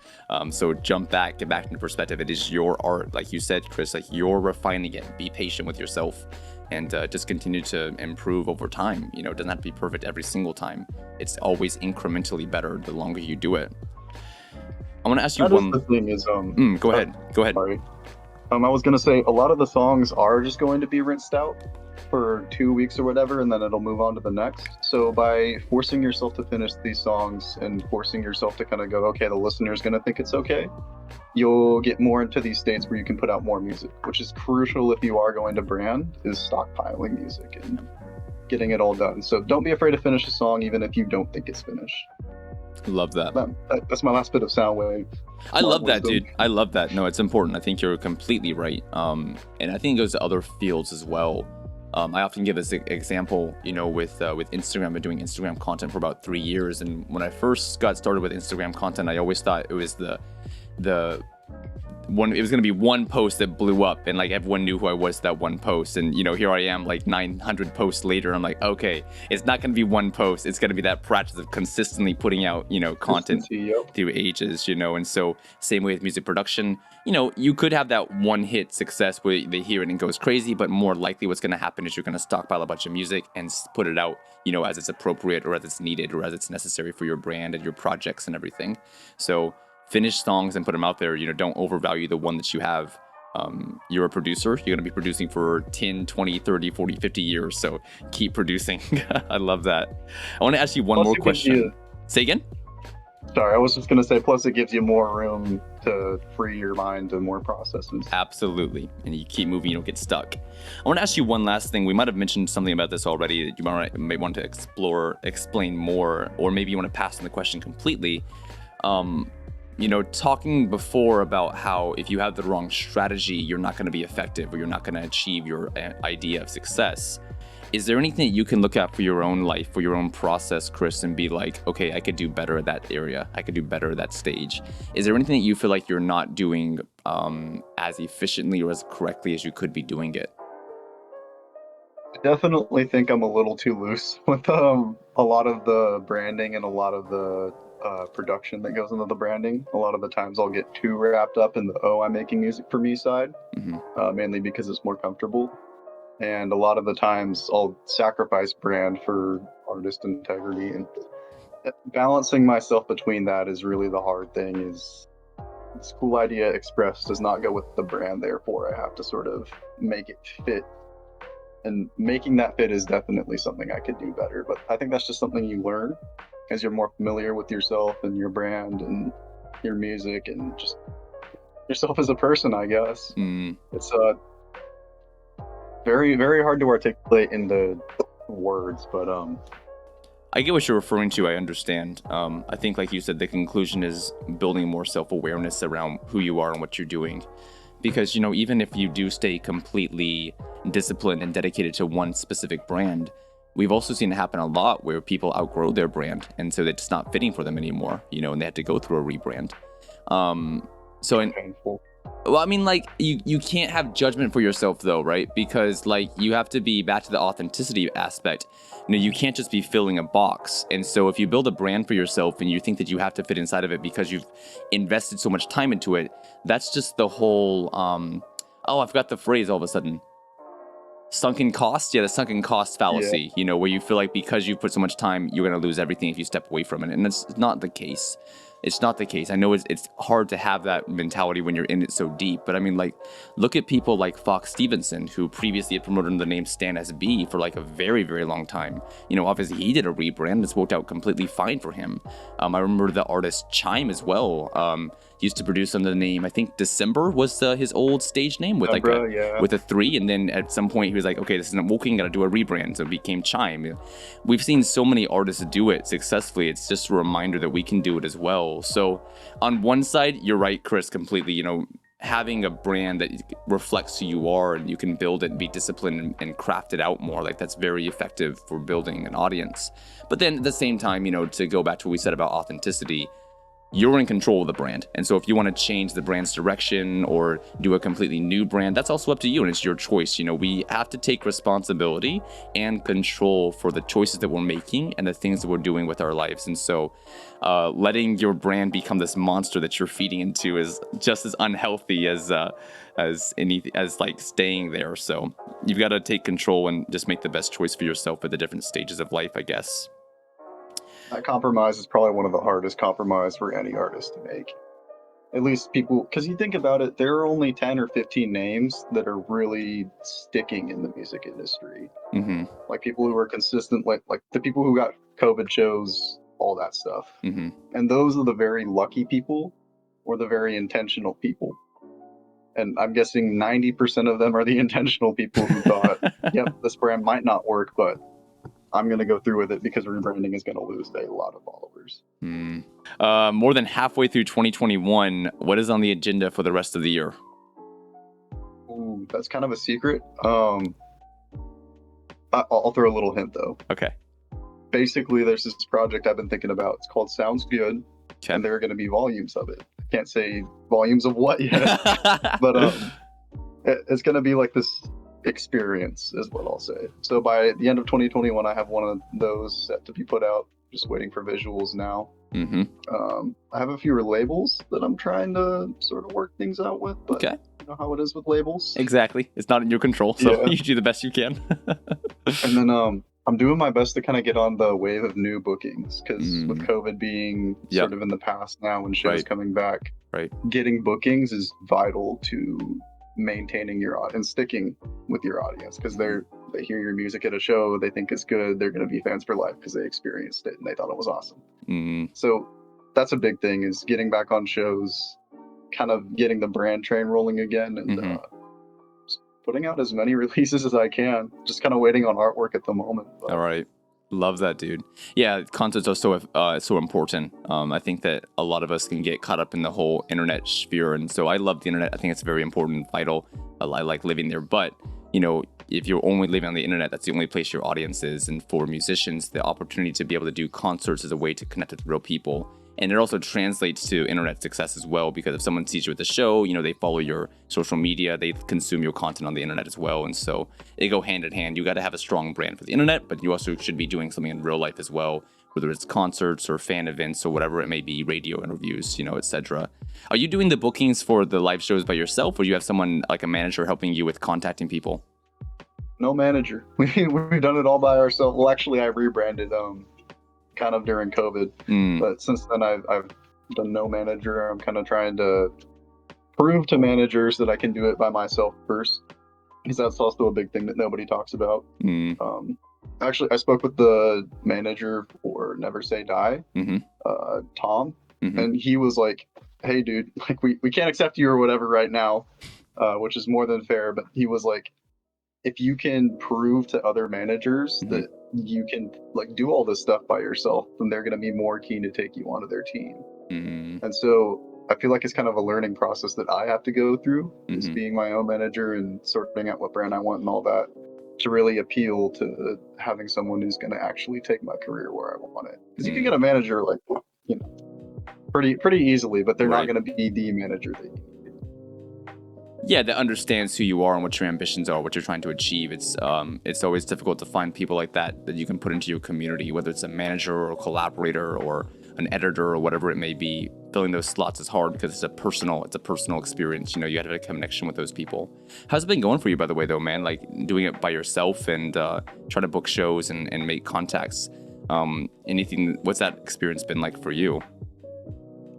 So get back into perspective. It is your art. Like you said, Chris, like, you're refining it. Be patient with yourself and just continue to improve over time. It doesn't have to be perfect every single time. It's always incrementally better the longer you do it. I want to ask you one. The thing is, go ahead. Sorry. I was gonna say, a lot of the songs are just going to be rinsed out for 2 weeks or whatever, and then it'll move on to the next. So by forcing yourself to finish these songs and forcing yourself to kind of go, okay, the listener's gonna think it's okay, you'll get more into these states where you can put out more music, which is crucial if you are going to brand, is stockpiling music and getting it all done. So don't be afraid to finish a song, even if you don't think it's finished. Love that. That's my last bit of Soundwave. I love that, dude. I love that. No, it's important. I think you're completely right. And I think it goes to other fields as well. I often give this example, with Instagram. I've been doing Instagram content for about 3 years, and when I first got started with Instagram content, I always thought it was the it was gonna be one post that blew up, and like everyone knew who I was, that one post. And here I am, like 900 posts later. I'm like, okay, it's not gonna be one post. It's gonna be that practice of consistently putting out content through ages. And so same way with music production. You could have that one hit success where they hear it and goes crazy, but more likely what's gonna happen is you're gonna stockpile a bunch of music and put it out, as it's appropriate or as it's needed or as it's necessary for your brand and your projects and everything. So finish songs and put them out there. Don't overvalue the one that you have. You're a producer. You're going to be producing for 10, 20, 30, 40, 50 years. So keep producing. I love that. I want to ask you one more question. Say again? Sorry, I was just going to say, plus it gives you more room to free your mind to more processes. Absolutely. And you keep moving, you don't get stuck. I want to ask you one last thing. We might have mentioned something about this already that you may want to explain more, or maybe you want to pass on the question completely. Talking before about how if you have the wrong strategy, you're not going to be effective or you're not going to achieve your idea of success. Is there anything that you can look at for your own life, for your own process, Chris, and be like, okay, I could do better at that area. I could do better at that stage. Is there anything that you feel like you're not doing as efficiently or as correctly as you could be doing it? I definitely think I'm a little too loose with a lot of the branding and a lot of the production that goes into the branding. A lot of the times I'll get too wrapped up in the I'm making music for me side, mainly because it's more comfortable. And a lot of the times I'll sacrifice brand for artist integrity, and balancing myself between that is really the hard thing. Is this cool idea expressed does not go with the brand, therefore I have to sort of make it fit. And making that fit is definitely something I could do better, but I think that's just something you learn as you're more familiar with yourself and your brand and your music and just yourself as a person, I guess. It's very, very hard to articulate into words, but I get what you're referring to. I understand. I think, like you said, the conclusion is building more self-awareness around who you are and what you're doing. Because, even if you do stay completely disciplined and dedicated to one specific brand, we've also seen it happen a lot where people outgrow their brand. And so it's not fitting for them anymore, and they have to go through a rebrand. Painful. Well, I mean, like, you can't have judgment for yourself, though, right? Because, like, you have to be back to the authenticity aspect. You can't just be filling a box. And so if you build a brand for yourself and you think that you have to fit inside of it because you've invested so much time into it, that's just the whole, I forgot the phrase all of a sudden. Sunken cost? Yeah, the sunken cost fallacy, where you feel like because you put so much time, you're going to lose everything if you step away from it. And that's not the case. It's not the case. I know it's hard to have that mentality when you're in it so deep, but I mean, like, look at people like Fox Stevenson, who previously had promoted the name Stan SB for like a very, very long time. Obviously he did a rebrand. It's worked out completely fine for him. I remember the artist Chime as well. Used to produce under the name, I think December was his old stage name with with a 3, and then at some point he was like, okay, this isn't working, gotta do a rebrand, so it became Chime. We've seen so many artists do it successfully. It's just a reminder that we can do it as well. So on one side, you're right, Chris, completely. Having a brand that reflects who you are and you can build it and be disciplined and craft it out more, like, that's very effective for building an audience. But then at the same time, to go back to what we said about authenticity, you're in control of the brand. And so if you want to change the brand's direction or do a completely new brand, that's also up to you and it's your choice. We have to take responsibility and control for the choices that we're making and the things that we're doing with our lives. And so letting your brand become this monster that you're feeding into is just as unhealthy as like staying there. So you've got to take control and just make the best choice for yourself at the different stages of life, I guess. That compromise is probably one of the hardest compromises for any artist to make. At least people, because you think about it, there are only 10 or 15 names that are really sticking in the music industry. Like people who are consistent, like the people who got COVID shows, all that stuff. And those are the very lucky people or the very intentional people. And I'm guessing 90% of them are the intentional people who thought, yep, this brand might not work, but I'm going to go through with it because rebranding is going to lose a lot of followers. More than halfway through 2021, what is on the agenda for the rest of the year? Ooh, that's kind of a secret. I'll throw a little hint, though. Okay. Basically, there's this project I've been thinking about. It's called Sounds Good, and there are going to be volumes of it. can't say volumes of what yet, but it's going to be like this experience is what I'll say. So by the end of 2021, I have one of those set to be put out. Just waiting for visuals now. I have a few labels that I'm trying to sort of work things out with, but Okay. you know how it is with labels. Exactly. It's not in your control, so Yeah. you do the best you can. And then I'm doing my best to kind of get on the wave of new bookings, because with COVID being sort of in the past now and shows coming back, getting bookings is vital to maintaining your audience and sticking with your audience, because they hear your music at a show, they think it's good, they're going to be fans for life because they experienced it and they thought it was awesome. So that's a big thing, is getting back on shows, kind of getting the brand train rolling again, and putting out as many releases as I can. Just kind of waiting on artwork at the moment. But. All right. Love that, dude. Yeah, concerts are so important. I think that a lot of us can get caught up in the whole internet sphere, and so I love the internet. I think it's very important, vital. I like living there, but you know, if you're only living on the internet, that's the only place your audience is. And for musicians, the opportunity to be able to do concerts is a way to connect with real people. And it also translates to internet success as well, because if someone sees you at the show, you know, they follow your social media, they consume your content on the internet as well. And so they go hand in hand. You got to have a strong brand for the internet, but you also should be doing something in real life as well, whether it's concerts or fan events or whatever it may be, radio interviews, you know, etc. Are you doing the bookings for the live shows by yourself, or you have someone like a manager helping you with contacting people? No manager. We've done it all by ourselves. Well, actually, I rebranded kind of during COVID, but since then I've done no manager. I'm kind of trying to prove to managers that I can do it by myself first, because that's also a big thing that nobody talks about. Actually, I spoke with the manager for Never Say Die, Tom, and he was like, hey dude, like we can't accept you or whatever right now, which is more than fair, but he was like, if you can prove to other managers that you can like do all this stuff by yourself, then they're going to be more keen to take you onto their team. And so I feel like it's kind of a learning process that I have to go through, is being my own manager and sorting out what brand I want and all that, to really appeal to having someone who's going to actually take my career where I want it. Because you can get a manager like, you know, pretty easily, but they're not going to be the manager that you need. Yeah, that understands who you are and what your ambitions are, what you're trying to achieve. It's always difficult to find people like that you can put into your community, whether it's a manager or a collaborator or an editor or whatever it may be. Filling those slots is hard because it's a personal experience. You know, you have to have a connection with those people. How's it been going for you, by the way, though, man? Like doing it by yourself and trying to book shows and make contacts. What's that experience been like for you?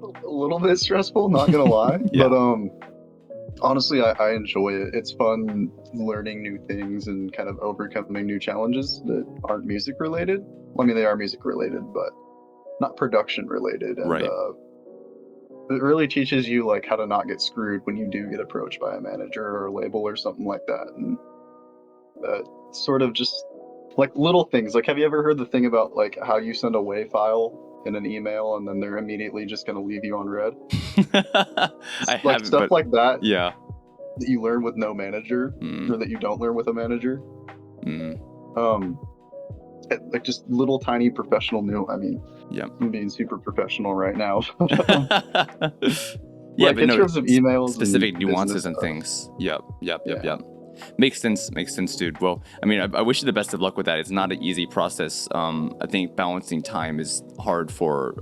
A little bit stressful, not gonna lie, but honestly, I enjoy it. It's fun learning new things and kind of overcoming new challenges that aren't music related. Well, I mean, they are music related, but not production related. And it really teaches you like how to not get screwed when you do get approached by a manager or a label or something like that. And sort of just like little things. Like, have you ever heard the thing about like how you send a WAV file in an email and then they're immediately just going to leave you on red? Like stuff like that. Yeah. That you learn with no manager, or that you don't learn with a manager. Like just little tiny professional I mean, I'm being super professional right now. Yeah, like in terms of emails, specific nuances and things. Yep. Makes sense, dude. Well, I mean, I wish you the best of luck with that. It's not an easy process. I think balancing time is hard for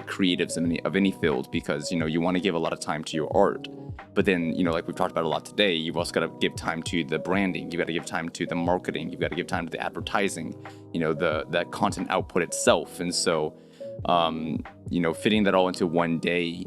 creatives of any field, because, you know, you want to give a lot of time to your art. But then, you know, like we've talked about a lot today, you've also got to give time to the branding. You've got to give time to the marketing. You've got to give time to the advertising, you know, that content output itself. And so, you know, fitting that all into one day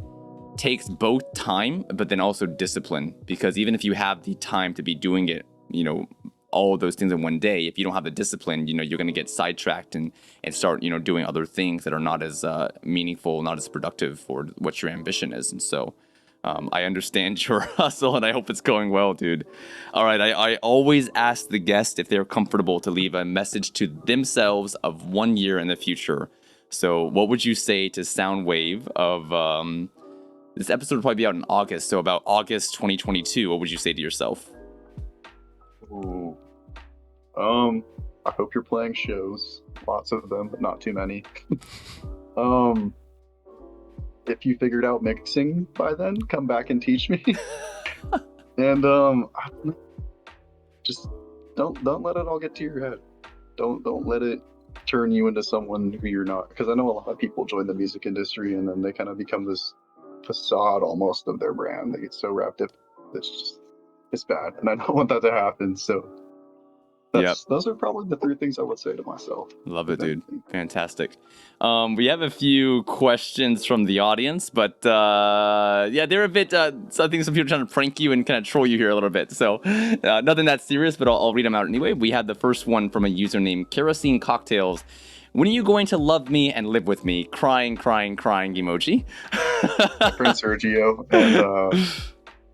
takes both time, but then also discipline, because even if you have the time to be doing it, you know, all of those things in one day, if you don't have the discipline, you know, you're going to get sidetracked and start, you know, doing other things that are not as meaningful, not as productive for what your ambition is. And so I understand your hustle, and I hope it's going well, dude. All right, I always ask the guest if they're comfortable to leave a message to themselves of 1 year in the future. So what would you say to Soundwave of this episode will probably be out in August, so about August 2022, what would you say to yourself? Ooh. I hope you're playing shows. Lots of them, but not too many. if you figured out mixing by then, come back and teach me. And I don't know, just don't let it all get to your head. Don't let it turn you into someone who you're not. Because I know a lot of people join the music industry and then they kind of become this facade almost of their brand. They get so wrapped up. It's bad, and I don't want that to happen. So those are probably the 3 things I would say to myself. Love it, dude. Fantastic. We have a few questions from the audience, but they're a bit. I think some people are trying to prank you and kind of troll you here a little bit. So nothing that serious, but I'll read them out anyway. We had the first one from a user named Kerosene Cocktails. When are you going to love me and live with me? Crying, crying, crying emoji. My friend Sergio, and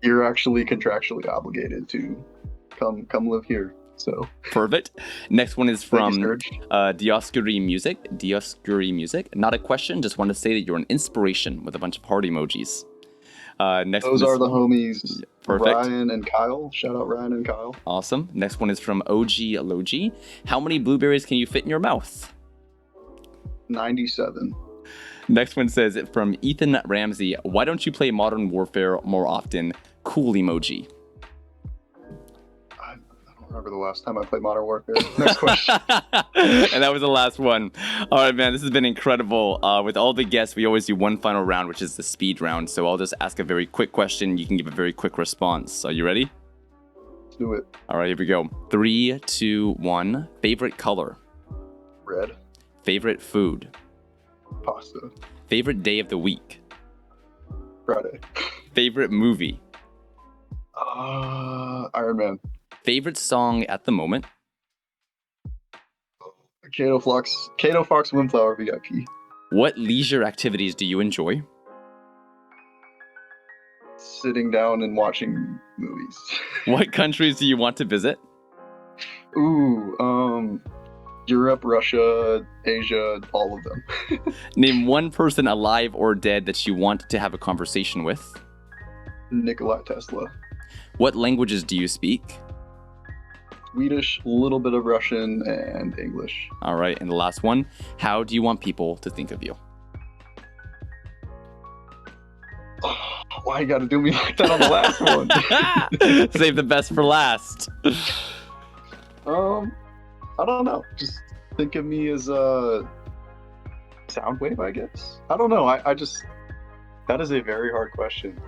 you're actually contractually obligated to come live here. So perfect. Next one is from Dioscuri Music. Not a question, just want to say that you're an inspiration with a bunch of heart emojis. Those are the homies. Perfect. Ryan and Kyle. Shout out Ryan and Kyle. Awesome. Next one is from OG Logi. How many blueberries can you fit in your mouth? 97. Next one says from Ethan Ramsey. Why don't you play Modern Warfare more often? Cool emoji. I don't remember the last time I played Modern Warfare. Next question. And that was the last one. All right, man, this has been incredible. With all the guests, we always do one final round, which is the speed round. So I'll just ask a very quick question. You can give a very quick response. Are you ready? Let's do it. All right, here we go. 3, 2, 1. Favorite color? Red. Favorite food? Pasta. Favorite day of the week? Friday. Favorite movie? Iron Man. Favorite song at the moment? Kato Fox Windflower VIP. What leisure activities do you enjoy? Sitting down and watching movies. What countries do you want to visit? Europe, Russia, Asia, all of them. Name one person alive or dead that you want to have a conversation with. Nikola Tesla. What languages do you speak? Swedish, a little bit of Russian, and English. All right, and the last one. How do you want people to think of you? Oh, why you gotta do me like that on the last one? Save the best for last. I don't know. Just think of me as a Soundwave, I guess. I don't know. I just that is a very hard question.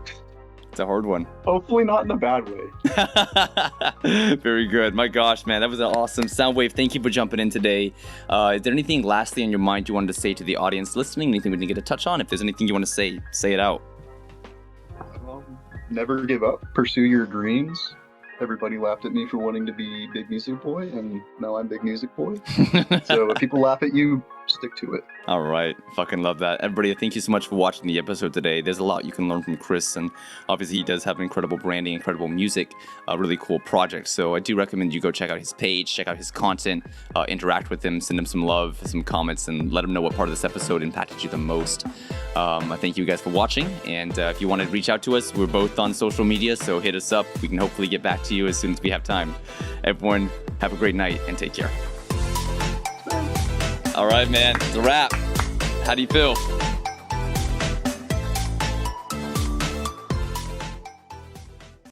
It's a hard one. Hopefully not in a bad way. Very good. My gosh, man, that was an awesome Soundwave. Thank you for jumping in today. Is there anything lastly on your mind you wanted to say to the audience listening? Anything we didn't get to touch on? If there's anything you want to say it out. Never give up. Pursue your dreams. Everybody laughed at me for wanting to be Big Music Boy, and now I'm Big Music Boy. So if people laugh at you, stick to it. All right. Fucking love that. Everybody, thank you so much for watching the episode today. There's a lot you can learn from Chris, and obviously he does have incredible branding, incredible music, a really cool project. So I do recommend you go check out his page, check out his content, interact with him, send him some love, some comments, and let him know what part of this episode impacted you the most. I thank you guys for watching, and if you want to reach out to us, we're both on social media, so hit us up. We can hopefully get back to you as soon as we have time. Everyone, have a great night and take care. All right, man, it's a wrap. How do you feel?